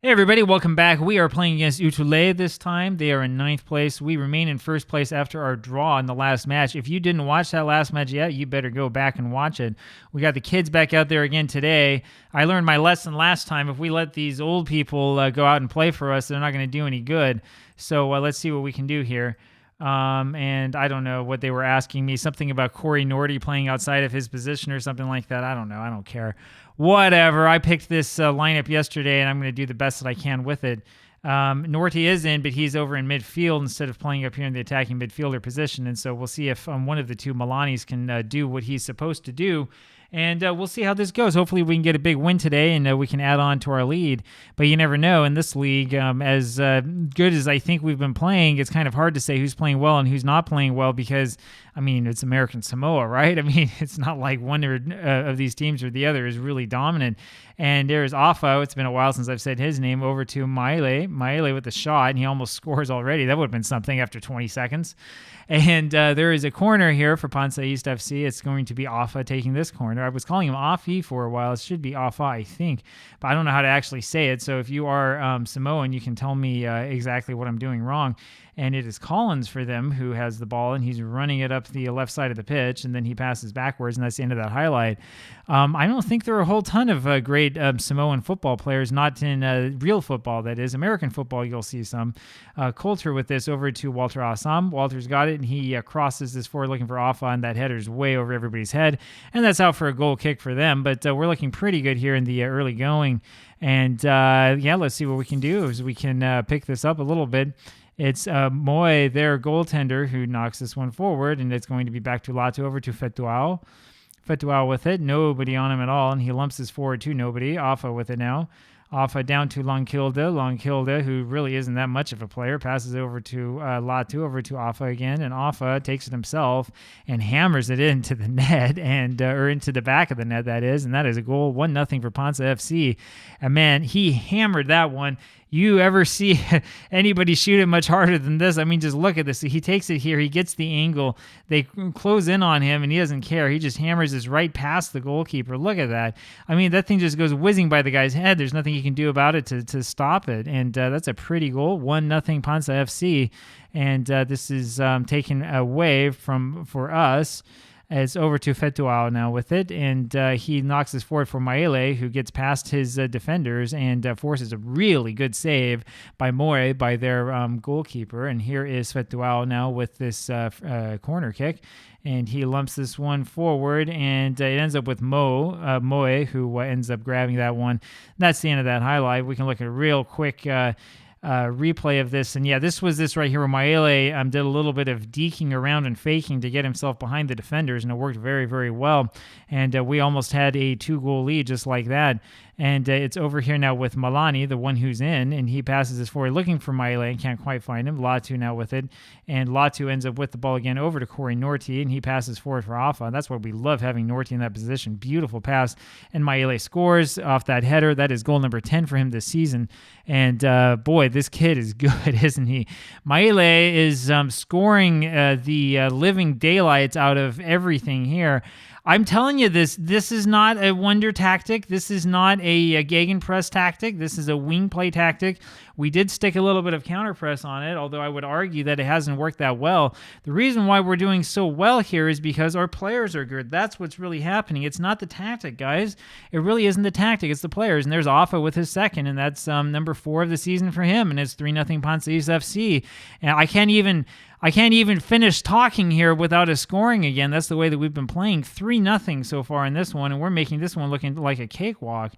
Hey everybody, welcome back. We are playing against Utulei this time. They are in 9th place. We remain in 1st place after our draw in the last match. If you didn't watch that last match yet, you better go back and watch it. We got the kids back out there again today. I learned my lesson last time. If we let these old people go out and play for us, they're not going to do any good. So let's see what we can do here. And I don't know what they were asking me. Something about Corey Norty playing outside of his position or something like that. I don't know. I don't care. Whatever. I picked this lineup yesterday, and I'm going to do the best that I can with it. Norty is in, but he's over in midfield instead of playing up here in the attacking midfielder position. And so we'll see if one of the two Milanis can do what he's supposed to do. And we'll see how this goes. Hopefully we can get a big win today and we can add on to our lead. But you never know in this league. As good as I think we've been playing, it's kind of hard to say who's playing well and who's not playing well because, I mean, it's American Samoa, right? I mean, it's not like one of these teams or the other is really dominant. And there's Afo. It's been a while since I've said his name. Over to Maele. Maele with the shot, and he almost scores already. That would have been something after 20 seconds. And there is a corner here for PanSa East FC. It's going to be Afa taking this corner. I was calling him Afi for a while. It should be Afa, I think. But I don't know how to actually say it. So if you are Samoan, you can tell me exactly what I'm doing wrong. And it is Collins for them who has the ball, and he's running it up the left side of the pitch, and then he passes backwards, and that's the end of that highlight. I don't think there are a whole ton of great Samoan football players, not in real football, that is. American football, you'll see some. Coulter with this over to Walter Assam. Walter's got it, and he crosses this forward looking for Afa, and that header's way over everybody's head, and that's out for a goal kick for them. But we're looking pretty good here in the early going. And, let's see what we can do as we can pick this up a little bit. It's Moe, their goaltender, who knocks this one forward, and it's going to be back to Latu over to Fetuao. Fetuao with it, nobody on him at all, and he lumps this forward to nobody. Afa with it now. Afa down to Longkilde. Longkilde, who really isn't that much of a player, passes over to Latu, over to Afa again, and Afa takes it himself and hammers it into the net, and or into the back of the net, that is, and that is a goal, 1-0 for PanSa FC. And man, he hammered that one. You ever see anybody shoot it much harder than this? I mean, just look at this. He takes it here. He gets the angle. They close in on him, and he doesn't care. He just hammers this right past the goalkeeper. Look at that. I mean, that thing just goes whizzing by the guy's head. There's nothing you can do about it to stop it. And that's a pretty goal. 1-0 PanSa FC. And this is taken away for us. It's over to Fetuao now with it, and he knocks this forward for Maele, who gets past his defenders and forces a really good save by Moe, by their goalkeeper. And here is Fetuao now with this corner kick, and he lumps this one forward, and it ends up with Moe, who ends up grabbing that one. That's the end of that highlight. We can look at a real quick replay of this, and this was this right here where Maele did a little bit of deking around and faking to get himself behind the defenders, and it worked very, very well. And we almost had a 2-goal lead just like that. And it's over here now with Malani, the one who's in, and he passes this forward looking for Maele and can't quite find him. Latu now with it, and Latu ends up with the ball again over to Corey Norty, and he passes forward for Afa. That's why we love having Norty in that position. Beautiful pass, and Maele scores off that header. That is goal number 10 for him this season. And boy, this kid is good, isn't he? Maele is scoring the living daylights out of everything here. I'm telling you this is not a wonder tactic. This is not a gegenpress tactic. This is a wing play tactic. We did stick a little bit of counterpress on it, although I would argue that it hasn't worked that well. The reason why we're doing so well here is because our players are good. That's what's really happening. It's not the tactic, guys. It really isn't the tactic. It's the players. And there's Afa with his second, and that's number 4 of the season for him, and it's 3-0 PanSa East FC. And I can't even finish talking here without us scoring again. That's the way that we've been playing. 3-0 so far in this one, and we're making this one looking like a cakewalk.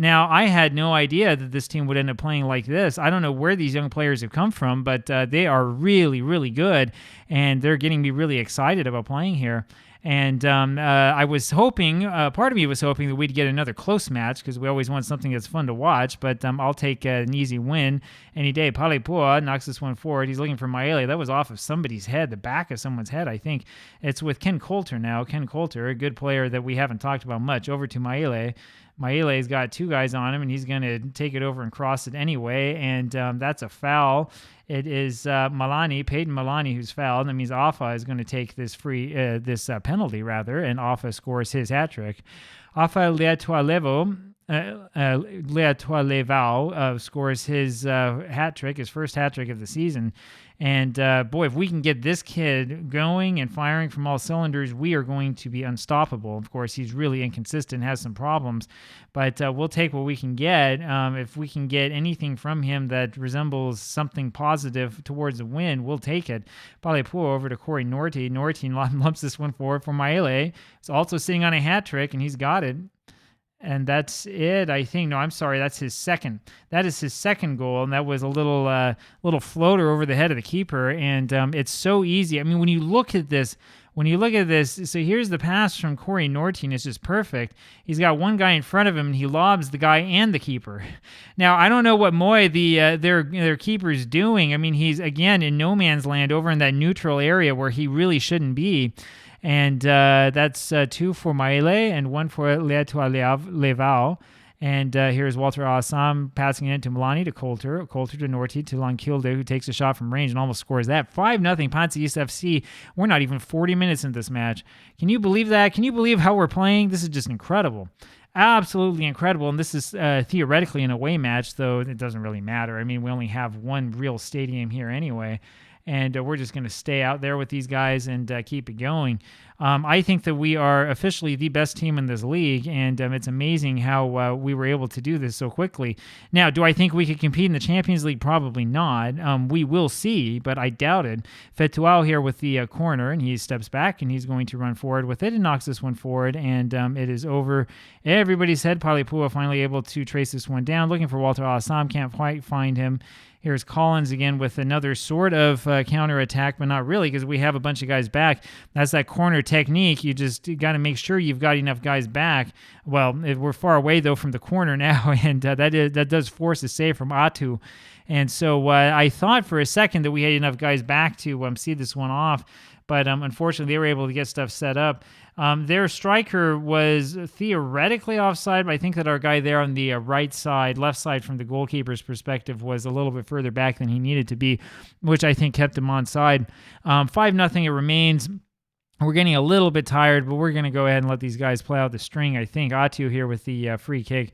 Now, I had no idea that this team would end up playing like this. I don't know where these young players have come from, but they are really, really good, and they're getting me really excited about playing here. And I was hoping, part of me was hoping that we'd get another close match because we always want something that's fun to watch, but I'll take an easy win any day. Palepua knocks this one forward. He's looking for Maele. That was off of somebody's head, the back of someone's head, I think. It's with Ken Coulter now. Ken Coulter, a good player that we haven't talked about much, over to Maele. Maele's got 2 guys on him, and he's going to take it over and cross it anyway, and that's a foul. It is Peyton Malani, who's fouled. That means Afa is going to take this penalty, and Afa scores his hat trick. Afa Leatualevo Leatoa scores his hat trick, his first hat trick of the season. And boy, if we can get this kid going and firing from all cylinders, we are going to be unstoppable. Of course, he's really inconsistent, has some problems, but we'll take what we can get. If we can get anything from him that resembles something positive towards a win, we'll take it. Palipua over to Corey Norty. Norty lumps this one forward for Maele. He's also sitting on a hat trick, and he's got it. And that's it, I think. No, I'm sorry. That's his second. That is his second goal, and that was a little floater over the head of the keeper. And it's so easy. I mean, when you look at this, so here's the pass from Corey Norty, and it's just perfect. He's got one guy in front of him, and he lobs the guy and the keeper. Now, I don't know what Moy, their keeper's doing. I mean, he's, again, in no man's land over in that neutral area where he really shouldn't be. And that's 2 for Maele and 1 for Leatoa Levao. And here's Walter Assam passing it to Milani to Coulter to Norty to Lankilde, who takes a shot from range and almost scores that. 5-0 PanSa East FC. We're not even 40 minutes into this match. Can you believe that? Can you believe how we're playing? This is just incredible. Absolutely incredible. And this is theoretically an away match, though it doesn't really matter. I mean, we only have one real stadium here anyway. And we're just going to stay out there with these guys and keep it going. I think that we are officially the best team in this league, and it's amazing how we were able to do this so quickly. Now, do I think we could compete in the Champions League? Probably not. We will see, but I doubt it. Fetuao here with the corner, and he steps back, and he's going to run forward with it and knocks this one forward, and it is over everybody's head. Palipua finally able to trace this one down, looking for Walter Assam, can't quite find him. Here's Collins again with another sort of counterattack, but not really, because we have a bunch of guys back. That's that corner technique. You got to make sure you've got enough guys back. Well, we're far away, though, from the corner now, and that does force a save from Atu. And so I thought for a second that we had enough guys back to see this one off, but unfortunately they were able to get stuff set up. Their striker was theoretically offside, but I think that our guy there on the left side from the goalkeeper's perspective, was a little bit further back than he needed to be, which I think kept him onside. 5-0 it remains. We're getting a little bit tired, but we're going to go ahead and let these guys play out the string, I think. Atu here with the free kick,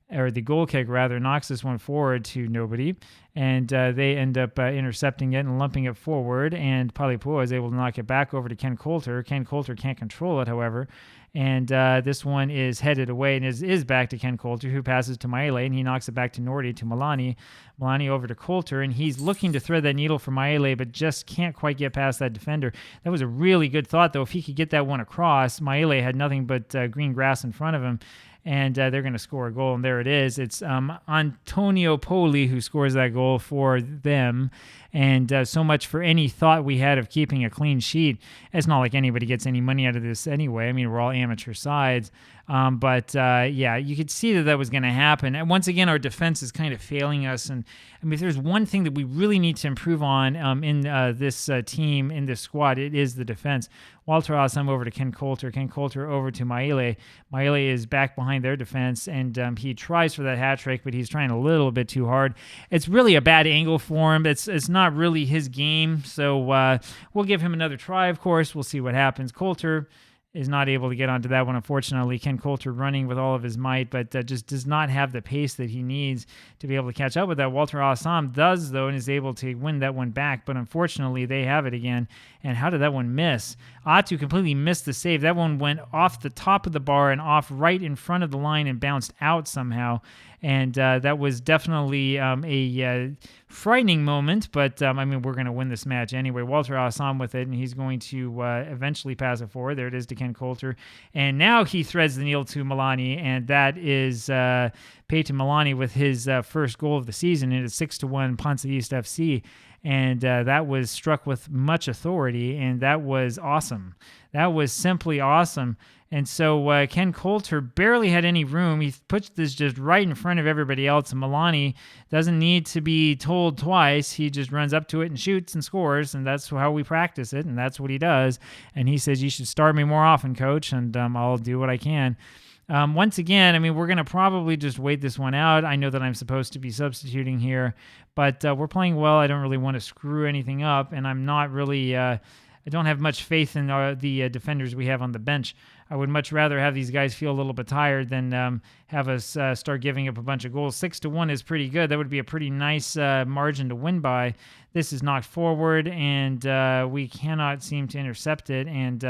or the goal kick rather, knocks this one forward to nobody, and they end up intercepting it and lumping it forward, and Palipua is able to knock it back over to Ken Coulter. Ken Coulter can't control it, however, and this one is headed away and is back to Ken Coulter, who passes to Maele, and he knocks it back to Norty to Milani. Milani over to Coulter, and he's looking to thread that needle for Maele, but just can't quite get past that defender. That was a really good thought, though. If he could get that one across, Maele had nothing but green grass in front of him, and they're going to score a goal, and there it is. It's Antonio Poli who scores that goal for them, and so much for any thought we had of keeping a clean sheet. It's not like anybody gets any money out of this anyway. I mean, we're all amateur sides, but you could see that was going to happen. And once again, our defense is kind of failing us, and I mean, if there's one thing that we really need to improve on in this team, in this squad, it is the defense. Walter Assam over to Ken Coulter. Ken Coulter over to Maele. Maele is back behind their defense, and he tries for that hat trick, but he's trying a little bit too hard. It's really a bad angle for him. It's not really his game, so we'll give him another try, of course. We'll see what happens. Coulter is not able to get onto that one, unfortunately. Ken Coulter running with all of his might, but just does not have the pace that he needs to be able to catch up with that. Walter Assam does, though, and is able to win that one back, but unfortunately they have it again. And how did that one miss? Atu completely missed the save. That one went off the top of the bar and off right in front of the line and bounced out somehow. And that was definitely a frightening moment, but I mean, we're going to win this match anyway. Walter Assam with it, and he's going to eventually pass it forward. There it is to Ken Coulter. And now he threads the needle to Milani, and that is Peyton Milani with his first goal of the season. It is 6-1 PanSa East FC. And that was struck with much authority, and that was awesome. That was simply awesome. And so Ken Coulter barely had any room. He puts this just right in front of everybody else, and Milani doesn't need to be told twice. He just runs up to it and shoots and scores, and that's how we practice it, and that's what he does. And he says, "You should start me more often, coach, and I'll do what I can." Once again, I mean, we're going to probably just wait this one out. I know that I'm supposed to be substituting here, but we're playing well. I don't really want to screw anything up, and I'm not really I don't have much faith in the defenders we have on the bench. I would much rather have these guys feel a little bit tired than have us start giving up a bunch of goals. 6-1 is pretty good. That would be a pretty nice margin to win by. This is knocked forward, and we cannot seem to intercept it. And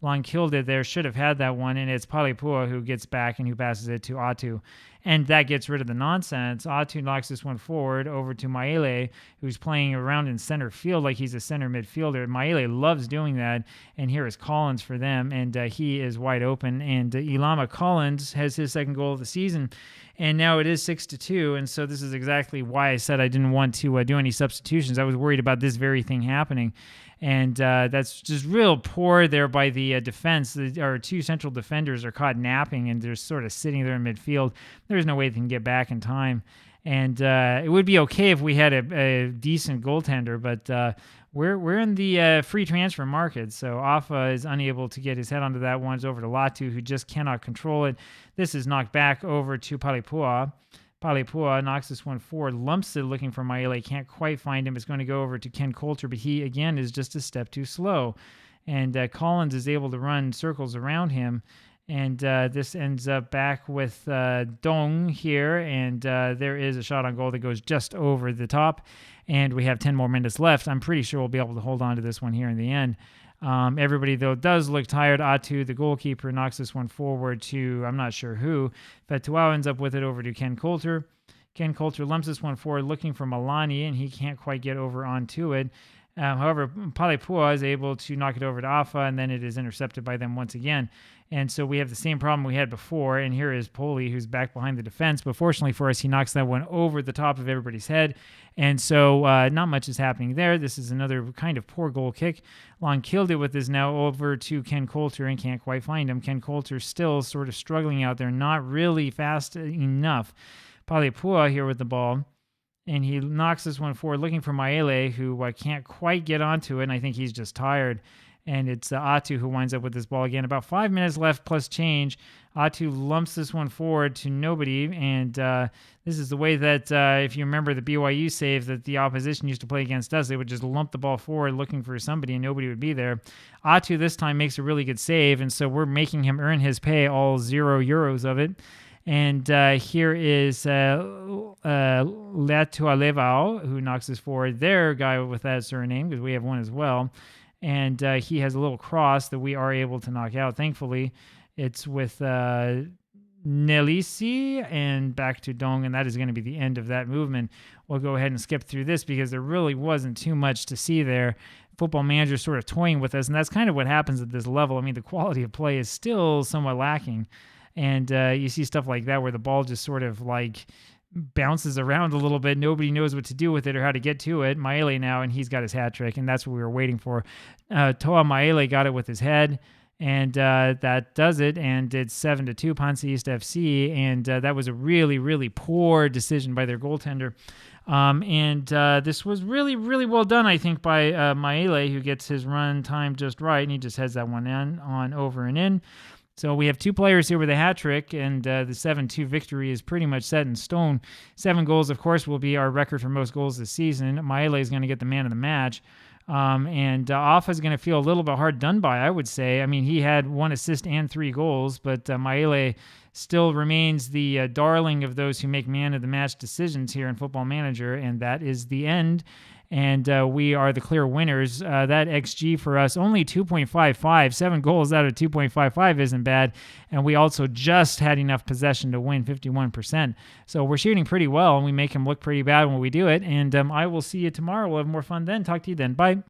Lonkilde there should have had that one, and it's Palipua who gets back and who passes it to Atu. And that gets rid of the nonsense. Atu knocks this one forward over to Maele, who's playing around in center field like he's a center midfielder. Maele loves doing that. And here is Collins for them, and he is wide open. And Ilama Collins has his second goal of the season. And now it is 6-2. And so this is exactly why I said I didn't want to do any substitutions. I was worried about this very thing happening. And that's just real poor there by the defense. Our two central defenders are caught napping, and they're sort of sitting there in midfield. There's no way they can get back in time. And it would be okay if we had a decent goaltender, but we're in the free transfer market. So Afa is unable to get his head onto that one. It's over to Latu, who just cannot control it. This is knocked back over to Palipua. Palipua knocks this one forward, lumps it looking for Maele, can't quite find him. It's going to go over to Ken Coulter, but he, again, is just a step too slow. And Collins is able to run circles around him. And this ends up back with Dong here, and there is a shot on goal that goes just over the top. And we have 10 more minutes left. I'm pretty sure we'll be able to hold on to this one here in the end. Everybody, though, does look tired. Atu, the goalkeeper, knocks this one forward to, I'm not sure who. Fatuao ends up with it over to Ken Coulter. Ken Coulter lumps this one forward looking for Malani, and he can't quite get over onto it. However, Palipua is able to knock it over to Afa, and then it is intercepted by them once again. And so we have the same problem we had before, and here is Poli, who's back behind the defense. But fortunately for us, he knocks that one over the top of everybody's head. And so not much is happening there. This is another kind of poor goal kick. Lonkilde with this now over to Ken Coulter and can't quite find him. Ken Coulter still sort of struggling out there, not really fast enough. Palipua here with the ball. And he knocks this one forward, looking for Maele, who can't quite get onto it, and I think he's just tired. And it's Atu who winds up with this ball again. About 5 minutes left plus change. Atu lumps this one forward to nobody, and this is the way that, if you remember the BYU save that the opposition used to play against us, they would just lump the ball forward looking for somebody, and nobody would be there. Atu this time makes a really good save, and so we're making him earn his pay, all €0 of it. And here is Letualevao, who knocks this forward. Their guy with that surname, because we have one as well. And he has a little cross that we are able to knock out. Thankfully, it's with Nelisi and back to Dong, and that is going to be the end of that movement. We'll go ahead and skip through this because there really wasn't too much to see there. Football Manager sort of toying with us, and that's kind of what happens at this level. I mean, the quality of play is still somewhat lacking. And you see stuff like that where the ball just sort of like bounces around a little bit. Nobody knows what to do with it or how to get to it. Maele now, and he's got his hat trick, and that's what we were waiting for. Toa Maele got it with his head, and that does it. And it's 7-2 PanSa East FC, and that was a really, really poor decision by their goaltender. This was really, really well done, I think, by Maele, who gets his run time just right, and he just heads that one on over and in. So we have two players here with a hat trick, and the 7-2 victory is pretty much set in stone. 7 goals, of course, will be our record for most goals this season. Maele is going to get the man of the match. Afa is going to feel a little bit hard done by, I would say. I mean, he had 1 assist and 3 goals, but Maele still remains the darling of those who make man of the match decisions here in Football Manager, and that is the end. And we are the clear winners. That XG for us, only 2.55. 7 goals out of 2.55 isn't bad. And we also just had enough possession to win 51%. So we're shooting pretty well, and we make him look pretty bad when we do it. And I will see you tomorrow. We'll have more fun then. Talk to you then. Bye.